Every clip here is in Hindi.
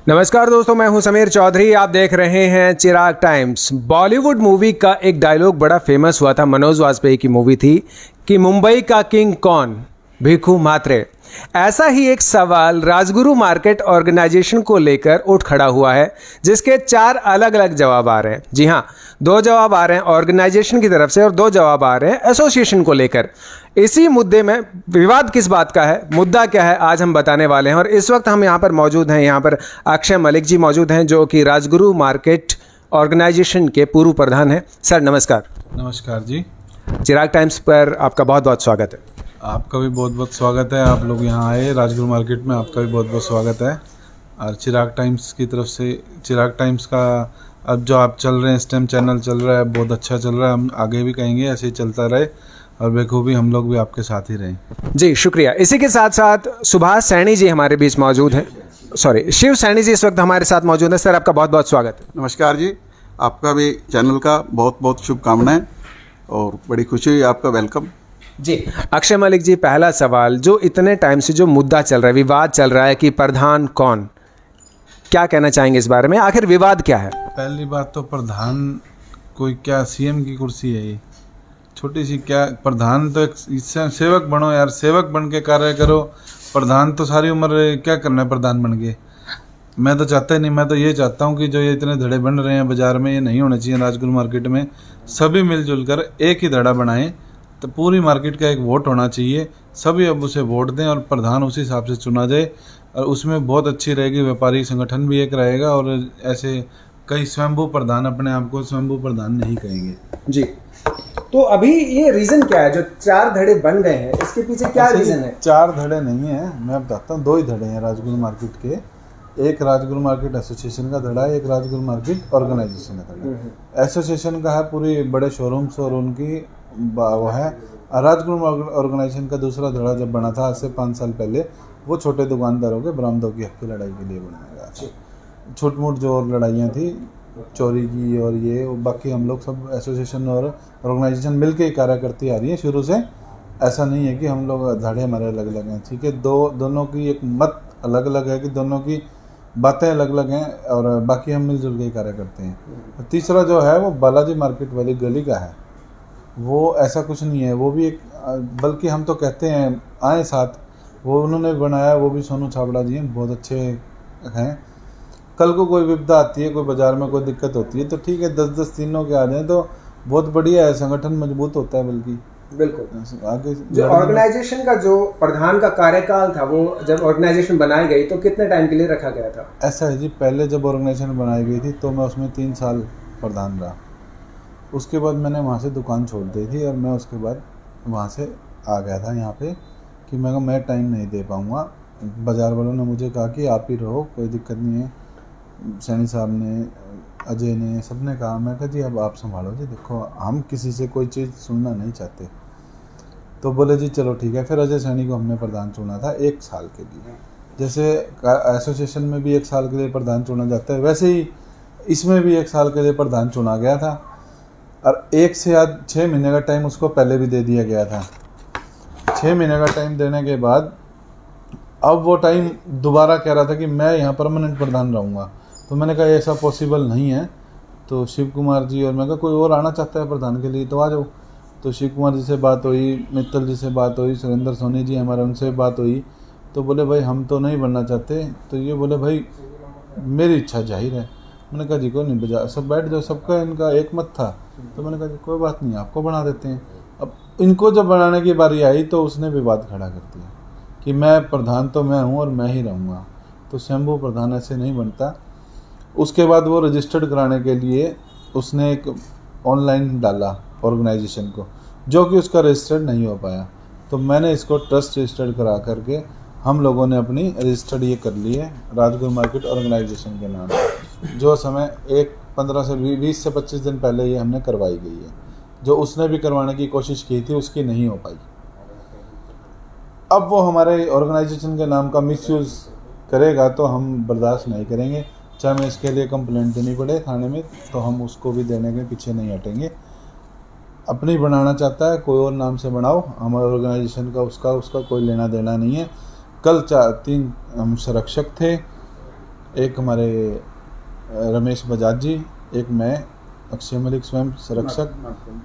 नमस्कार दोस्तों, मैं हूं समीर चौधरी। आप देख रहे हैं चिराग टाइम्स। बॉलीवुड मूवी का एक डायलॉग बड़ा फेमस हुआ था, मनोज वाजपेयी की मूवी थी कि मुंबई का किंग कौन, भिखू मात्रे। ऐसा ही एक सवाल राजगुरु मार्केट ऑर्गेनाइजेशन को लेकर उठ खड़ा हुआ है, जिसके 4 अलग अलग जवाब आ रहे हैं। जी हाँ, 2 जवाब आ रहे हैं ऑर्गेनाइजेशन की तरफ से और 2 जवाब आ रहे हैं एसोसिएशन को लेकर। इसी मुद्दे में विवाद किस बात का है, मुद्दा क्या है, आज हम बताने वाले हैं। और इस वक्त हम यहाँ पर मौजूद हैं, यहाँ पर अक्षय मलिक जी मौजूद हैं, जो कि राजगुरु मार्केट ऑर्गेनाइजेशन के पूर्व प्रधान हैं। सर नमस्कार। नमस्कार जी। चिराग टाइम्स पर आपका बहुत बहुत स्वागत है। आपका भी बहुत बहुत स्वागत है। आप लोग यहाँ आए राजगुरु मार्केट में, आपका भी बहुत बहुत स्वागत है। और चिराग टाइम्स की तरफ से, चिराग टाइम्स का अब जो आप चल रहे हैं, इस टाइम चैनल चल रहा है, बहुत अच्छा चल रहा है। हम आगे भी कहेंगे ऐसे ही चलता रहे और बेखूबी हम लोग भी आपके साथ ही रहें। जी शुक्रिया। इसी के साथ साथ सुभाष सैनी जी हमारे बीच मौजूद हैं, शिव सैनी जी इस वक्त हमारे साथ मौजूद हैं। सर आपका बहुत बहुत स्वागत है। नमस्कार जी, आपका भी चैनल का बहुत बहुत शुभकामनाएं और बड़ी खुशी हुई आपका वेलकम जी। अक्षय मलिक जी, पहला सवाल, जो इतने टाइम से जो मुद्दा चल रहा है, विवाद चल रहा है कि प्रधान कौन, क्या कहना चाहेंगे इस बारे में? आखिर विवाद क्या है? पहली बात तो प्रधान कोई क्या सीएम की कुर्सी है ये, छोटी सी क्या प्रधान? तो एक इससे सेवक बनो यार, सेवक बन के कार्य करो। प्रधान तो सारी उम्र क्या करना है प्रधान बन के? मैं तो चाहता ही नहीं। मैं तो ये चाहता हूँ कि जो ये इतने धड़े बन रहे हैं बाजार में, ये नहीं होने चाहिए। राजगुरु मार्केट में सभी मिलजुल कर एक ही धड़ा बनाएं, तो पूरी मार्केट का एक वोट होना चाहिए। सभी अब उसे वोट दें और प्रधान उसी हिसाब से चुना जाए, और उसमें बहुत अच्छी रहेगी। व्यापारी संगठन भी एक रहेगा और ऐसे कई स्वयंभू प्रधान अपने आप को स्वयंभू प्रधान नहीं कहेंगे जी। तो अभी ये रीजन क्या है जो 4 धड़े बन गए हैं, इसके पीछे क्या रीजन है? 4 धड़े नहीं है, मैं बताता हूँ। 2 ही धड़े हैं राजगुरु मार्केट के। एक राजगुरु मार्केट एसोसिएशन का धड़ा है, एक राजगुरु मार्केट ऑर्गेनाइजेशन का धड़ा है। एसोसिएशन का है पूरी बड़े शोरूम्स और उनकी वो है। राजगुरु ऑर्गेनाइजेशन का दूसरा धड़ा जब बना था आज से 5 साल पहले, वो छोटे दुकानदारों के बरामदों की हक की लड़ाई के लिए बनाया गया था। छोट मोट जो और लड़ाइयाँ थी चोरी की और ये, बाकी हम लोग सब एसोसिएशन और ऑर्गेनाइजेशन मिलके ही कार्य करती आ रही है शुरू से। ऐसा नहीं है कि हम लोग धड़े हमारे अलग अलग हैं, ठीक है। दोनों की एक मत अलग अलग है कि दोनों की बातें अलग अलग हैं, और बाकी हम मिलजुल के ही कार्य करते हैं। तीसरा जो है वो बालाजी मार्केट वाली गली का है, वो ऐसा कुछ नहीं है। वो भी एक, बल्कि हम तो कहते हैं आए साथ, वो उन्होंने बनाया, वो भी सोनू छाबड़ा जी हैं, बहुत अच्छे हैं। कल को कोई विपदा आती है, कोई बाजार में कोई दिक्कत होती है, तो ठीक है 10-10 तीनों के आ जाएं तो बहुत बढ़िया है, संगठन मजबूत होता है। बल्कि बिल्कुल आगे जो ऑर्गेनाइजेशन का जो प्रधान का कार्यकाल था, वो जब ऑर्गेनाइजेशन बनाई गई तो कितने टाइम के लिए रखा गया था? ऐसा है जी, पहले जब ऑर्गेनाइजेशन बनाई गई थी तो मैं उसमें 3 साल प्रधान रहा। उसके बाद मैंने वहाँ से दुकान छोड़ दी थी और मैं उसके बाद वहाँ से आ गया था यहाँ पे कि मैं टाइम नहीं दे पाऊँगा। बाज़ार वालों ने मुझे कहा कि आप ही रहो, कोई दिक्कत नहीं है। सैनी साहब ने, अजय ने, सब ने कहा। मैं कहा जी अब आप संभालो जी, देखो हम किसी से कोई चीज़ सुनना नहीं चाहते। तो बोले जी चलो ठीक है। फिर अजय सैनी को हमने प्रधान चुना था 1 साल के लिए। जैसे एसोसिएशन में भी 1 साल के लिए प्रधान चुना जाता है, वैसे ही इसमें भी 1 साल के लिए प्रधान चुना गया था, और 1 से 6 महीने का टाइम उसको पहले भी दे दिया गया था। 6 महीने का टाइम देने के बाद अब वो टाइम दोबारा कह रहा था कि मैं यहाँ परमानेंट प्रधान रहूँगा। तो मैंने कहा ऐसा पॉसिबल नहीं है। तो शिव कुमार जी और मैं कहा कोई और आना चाहता है प्रधान के लिए तो आ जाओ। तो शिव कुमार जी से बात हुई, मित्तल जी से बात हुई, सुरेंद्र सोनी जी हमारे, उनसे बात हुई। तो बोले भाई हम तो नहीं बनना चाहते। तो ये बोले भाई मेरी इच्छा जाहिर है। मैंने कहा जी कोई नहीं, बजा सब बैठ जाओ, सबका इनका एक मत था। तो मैंने कहा जी कोई बात नहीं, आपको बना देते हैं। अब इनको जब बनाने की बारी आई तो उसने विवाद खड़ा कर दिया कि मैं प्रधान तो मैं हूँ और मैं ही रहूँगा। तो शंभू प्रधान ऐसे नहीं बनता। उसके बाद वो रजिस्टर्ड कराने के लिए उसने एक ऑनलाइन डाला ऑर्गेनाइजेशन को, जो कि उसका रजिस्टर्ड नहीं हो पाया। तो मैंने इसको ट्रस्ट रजिस्टर्ड करा करके हम लोगों ने अपनी रजिस्टर्ड ये कर ली है राजगुरु मार्केट ऑर्गेनाइजेशन के नाम, जो समय 15 से 20 से 25 दिन पहले ये हमने करवाई गई है। जो उसने भी करवाने की कोशिश की थी उसकी नहीं हो पाई। अब वो हमारे ऑर्गेनाइजेशन के नाम का मिसयूज़ करेगा तो हम बर्दाश्त नहीं करेंगे, चाहे मैं इसके लिए कंप्लेंट देनी पड़े थाने में, तो हम उसको भी देने के पीछे नहीं हटेंगे। अपनी बनाना चाहता है कोई और नाम से बनाओ, हमारे ऑर्गेनाइजेशन का उसका कोई लेना देना नहीं है। कल 3 हम संरक्षक थे, एक हमारे रमेश बजाज जी, एक मैं, अक्षय मलिक स्वयं संरक्षक,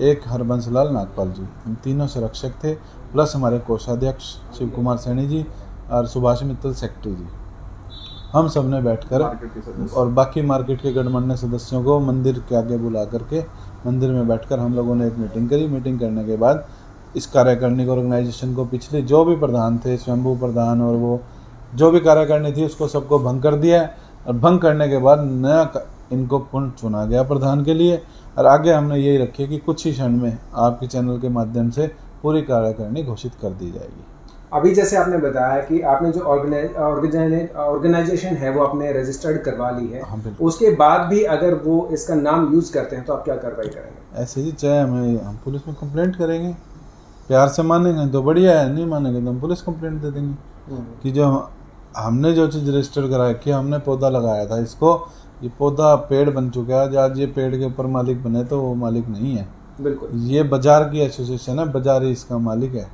एक हरबंस लाल नागपाल जी, हम तीनों संरक्षक थे, प्लस हमारे कोषाध्यक्ष शिव कुमार सैनी जी और सुभाष मित्तल सेक्रेटरी जी। हम सब ने बैठकर और बाकी मार्केट के गणमान्य सदस्यों को मंदिर के आगे बुला करके मंदिर में बैठकर हम लोगों ने एक मीटिंग करी। मीटिंग करने के बाद इस कार्यकारिणी को, ऑर्गेनाइजेशन को, पिछले जो भी प्रधान थे, स्वयंभू प्रधान और वो जो भी कार्यकारिणी थी, उसको सबको भंग कर दिया। और भंग करने के बाद नया इनको पुनः चुना गया प्रधान के लिए। और आगे हमने यही रखी कि कुछ ही क्षण में आपके चैनल के माध्यम से पूरी कार्यकारिणी घोषित कर दी जाएगी। अभी जैसे आपने बताया कि आपने जो ऑर्गेनाइजेशन है वो आपने रजिस्टर्ड करवा ली है, हाँ, बिल्कुल। उसके बाद भी अगर वो इसका नाम यूज करते हैं तो आप क्या कार्रवाई करेंगे? ऐसे ही चाहे हम पुलिस में कंप्लेंट करेंगे, प्यार से मानेंगे तो बढ़िया है, नहीं मानेंगे तो हम पुलिस कंप्लेंट दे देंगे कि जो हमने जो चीज़ रजिस्टर कराया कि हमने पौधा लगाया था, इसको ये पौधा पेड़ बन चुका है, आज ये पेड़ के ऊपर मालिक बने तो वो मालिक नहीं है। बिल्कुल, ये बाजार की एसोसिएशन है, बाजार ही इसका मालिक है,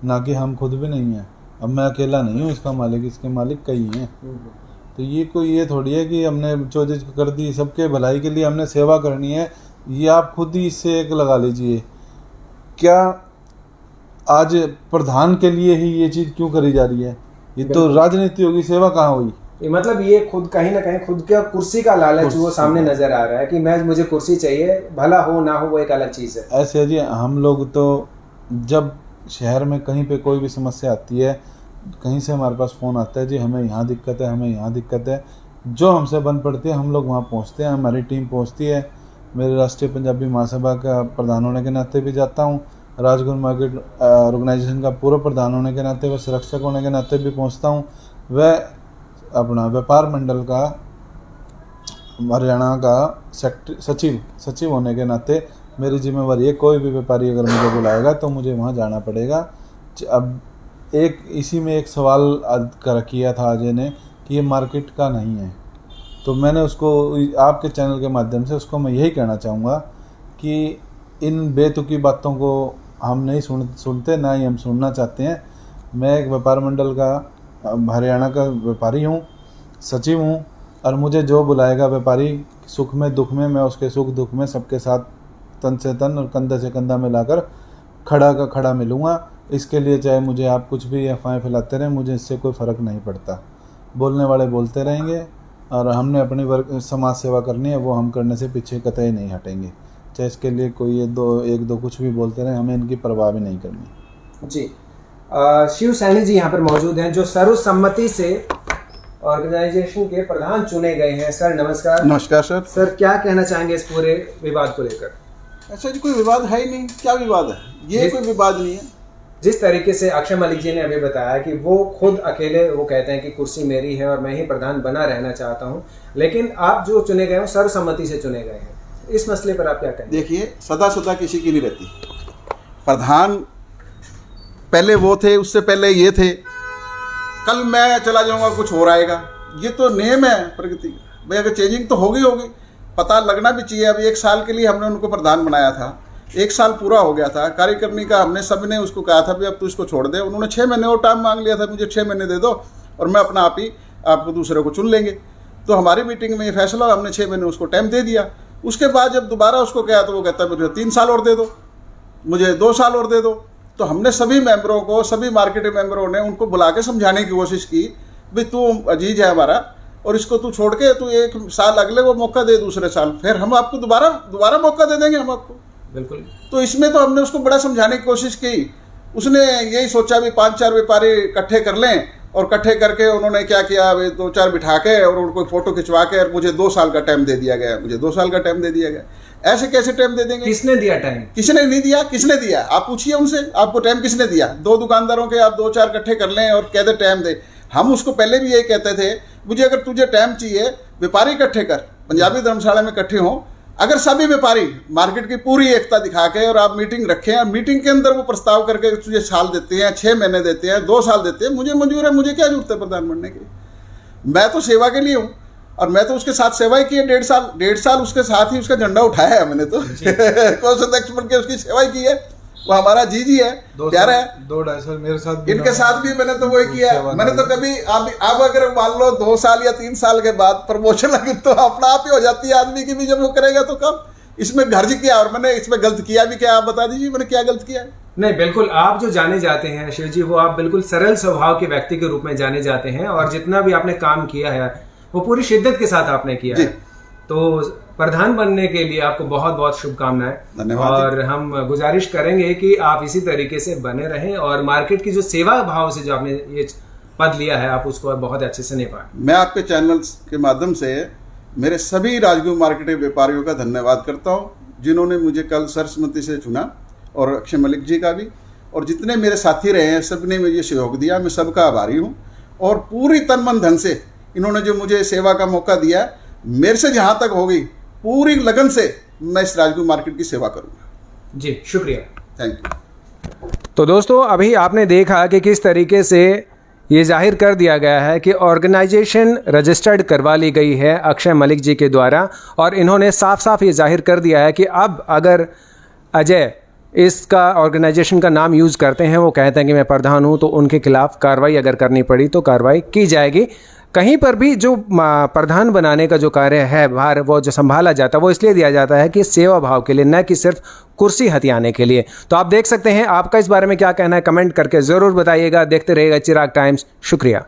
ना कि हम खुद भी नहीं हैं। अब मैं अकेला नहीं हूँ इसका मालिक, इसके मालिक कई हैं। तो ये थोड़ी है कि हमने जो चीज़ कर दी सबके भलाई के लिए हमने सेवा करनी है। ये आप खुद ही इससे एक लगा लीजिए, क्या आज प्रधान के लिए ही ये चीज़ क्यों करी जा रही है? ये तो राजनीति होगी, सेवा कहाँ हुई? मतलब ये खुद कहीं ना कहीं खुद का कुर्सी का लालच वो सामने नजर आ रहा है कि मुझे कुर्सी चाहिए, भला हो ना हो वो एक अलग चीज़ है। ऐसे है जी, हम लोग तो जब शहर में कहीं पे कोई भी समस्या आती है, कहीं से हमारे पास फ़ोन आता है, जी हमें यहाँ दिक्कत है, हमें यहाँ दिक्कत है, जो हमसे बन पड़ती है हम लोग वहाँ पहुँचते हैं, हमारी टीम पहुँचती है। मेरे राष्ट्रीय पंजाबी महासभा का प्रधान होने के नाते भी जाता हूँ, राजगुरु मार्केट ऑर्गेनाइजेशन का पूर्व प्रधान होने के नाते, व संरक्षक होने के नाते भी पहुँचता हूँ। वह अपना व्यापार मंडल का हरियाणा का सचिव होने के नाते मेरी जिम्मेवारी है, कोई भी व्यापारी अगर मुझे बुलाएगा तो मुझे वहाँ जाना पड़ेगा। अब इसी में एक सवाल किया था अजय ने कि ये मार्केट का नहीं है, तो मैंने उसको आपके चैनल के माध्यम से उसको मैं यही कहना चाहूँगा कि इन बेतुकी बातों को हम नहीं सुनते, ना ही हम सुनना चाहते हैं। मैं एक व्यापार मंडल का हरियाणा का व्यापारी हूँ, सचिव हूँ, और मुझे जो बुलाएगा व्यापारी, सुख में दुख में मैं उसके सुख दुख में सबके साथ तन से तन और कंधे से कंधा मिलाकर खड़ा का खड़ा मिलूँगा। इसके लिए चाहे मुझे आप कुछ भी अफवाहें फैलाते रहें, मुझे इससे कोई फ़र्क नहीं पड़ता। बोलने वाले बोलते रहेंगे, और हमने अपनी समाज सेवा करनी है, वो हम करने से पीछे कतई नहीं हटेंगे। चाहे इसके लिए कोई एक दो कुछ भी बोलते रहे, हमें इनकी परवाह भी नहीं करनी। जी, शिव सैनी जी यहाँ पर मौजूद हैं जो सर्वसम्मति से ऑर्गेनाइजेशन के प्रधान चुने गए हैं। सर नमस्कार। नमस्कार सर। सर क्या कहना चाहेंगे इस पूरे विवाद को लेकर? ऐसा जी कोई विवाद है ही नहीं, क्या विवाद है? ये कोई विवाद नहीं है। जिस तरीके से अक्षय मलिक जी ने अभी बताया कि वो खुद अकेले वो कहते हैं कि कुर्सी मेरी है और मैं ही प्रधान बना रहना चाहता हूं, लेकिन आप जो चुने गए हो सर्वसम्मति से चुने गए हैं, इस मसले पर आप क्या कहेंगे? देखिए, सदा किसी की नहीं रहती। प्रधान पहले वो थे, उससे पहले ये थे, कल मैं चला जाऊंगा, कुछ हो रहेगा। ये तो नियम है प्रकृति का। भाई अगर चेंजिंग तो होगी, पता लगना भी चाहिए। अभी 1 साल के लिए हमने उनको प्रधान बनाया था, 1 साल पूरा हो गया था। कार्यकारिणी का हमने सब ने उसको कहा था भी अब तू इसको छोड़ दे। उन्होंने 6 महीने और टाइम मांग लिया था, मुझे 6 महीने दे दो और मैं अपना आप ही आपको दूसरे को चुन लेंगे। तो हमारी मीटिंग में ये फैसला हुआ, हमने 6 महीने उसको टाइम दे दिया। उसके बाद जब दोबारा उसको कहा तो वो कहता मुझे 3 साल और दे दो, मुझे 2 साल और दे दो। तो हमने सभी मेंबरों को, सभी मार्केट मेंबरों ने उनको बुला के समझाने की कोशिश की, भाई तू अजीज है हमारा और इसको तू छोड़ के तू 1 साल अगले को मौका दे, दूसरे साल फिर हम आपको दोबारा मौका दे देंगे हम आपको। बिल्कुल। तो इसमें तो हमने उसको बड़ा समझाने की कोशिश की। उसने यही सोचा भी 5-4 व्यापारी इकट्ठे कर लें, और इकट्ठे करके उन्होंने क्या किया, 2-4 बिठा के और उनको फ़ोटो खिंचवा के, और मुझे 2 साल का टाइम दे दिया गया, मुझे 2 साल का टाइम दे दिया गया। ऐसे कैसे टाइम दे देंगे? किसने दिया टाइम? किसने नहीं दिया, किसने दिया? आप पूछिए उनसे, आपको टाइम किसने दिया? 2 दुकानदारों के आप 2-4 इकट्ठे कर लें और कह दे टाइम दे। हम उसको पहले भी यही कहते थे, मुझे अगर तुझे टाइम चाहिए, व्यापारी इकट्ठे कर, पंजाबी धर्मशाला में इकट्ठे हों। अगर सभी व्यापारी मार्केट की पूरी एकता दिखा के और आप मीटिंग रखें, और मीटिंग के अंदर वो प्रस्ताव करके तुझे साल देते हैं, 6 महीने देते हैं, 2 साल देते हैं, मुझे मंजूर है, मुझे क्या जरूरत है प्रधान बनने की? मैं तो सेवा के लिए हूँ, और मैं तो उसके साथ सेवा ही की है 1.5 साल उसके साथ ही उसका झंडा उठाया है मैंने तो। कोषाध्यक्ष बन के उसकी सेवा ही की है। वो हमारा जी है, प्यारा है। 2-2.5 मेरे साथ भी इनके साथ भी मैंने तो वही किया है। मैंने तो कभी अब अगर मान लो 2 साल या 3 साल के बाद प्रमोशन लगी तो अपना आप ही हो जाती है आदमी की भी, जब वो करेगा तो कब इसमें गर्ज किया। और मैंने इसमें गलत किया भी क्या, आप बता दीजिए मैंने क्या गलत किया है? नहीं, बिल्कुल आप जो जाने जाते हैं शिव जी, वो आप बिल्कुल सरल स्वभाव के व्यक्ति के रूप में जाने जाते हैं, और जितना भी आपने काम किया है वो पूरी शिद्दत के साथ आपने किया है। तो प्रधान बनने के लिए आपको बहुत बहुत शुभकामनाएं, धन्यवाद। और हम गुजारिश करेंगे कि आप इसी तरीके से बने रहें और मार्केट की जो सेवा भाव से जो आपने ये पद लिया है आप उसको बहुत अच्छे से निभाएं। मैं आपके चैनल के माध्यम से मेरे सभी राजगुरु मार्केट के व्यापारियों का धन्यवाद करता हूँ, जिन्होंने मुझे कल सर्वसम्मति से चुना, और अक्षय मलिक जी का भी, और जितने मेरे साथी रहे हैं सबने मुझे सहयोग दिया, मैं सबका आभारी हूँ। और पूरी तन मन धन से इन्होंने जो मुझे सेवा का मौका दिया, मेरे से जहाँ तक होगी पूरी लगन से मैं इस राजगुरु मार्केट की सेवा करूँगा। जी शुक्रिया, थैंक यू। तो दोस्तों अभी आपने देखा कि किस तरीके से ये जाहिर कर दिया गया है कि ऑर्गेनाइजेशन रजिस्टर्ड करवा ली गई है अक्षय मलिक जी के द्वारा, और इन्होंने साफ साफ ये जाहिर कर दिया है कि अब अगर अजय इसका ऑर्गेनाइजेशन का नाम यूज़ करते हैं, वो कहते हैं कि मैं प्रधान हूँ, तो उनके खिलाफ कार्रवाई अगर करनी पड़ी तो कार्रवाई की जाएगी। कहीं पर भी जो प्रधान बनाने का जो कार्य है, भार वो जो संभाला जाता है, वो इसलिए दिया जाता है कि सेवा भाव के लिए, न कि सिर्फ कुर्सी हथियाने के लिए। तो आप देख सकते हैं, आपका इस बारे में क्या कहना है कमेंट करके ज़रूर बताइएगा। देखते रहिएगा चिराग टाइम्स। शुक्रिया।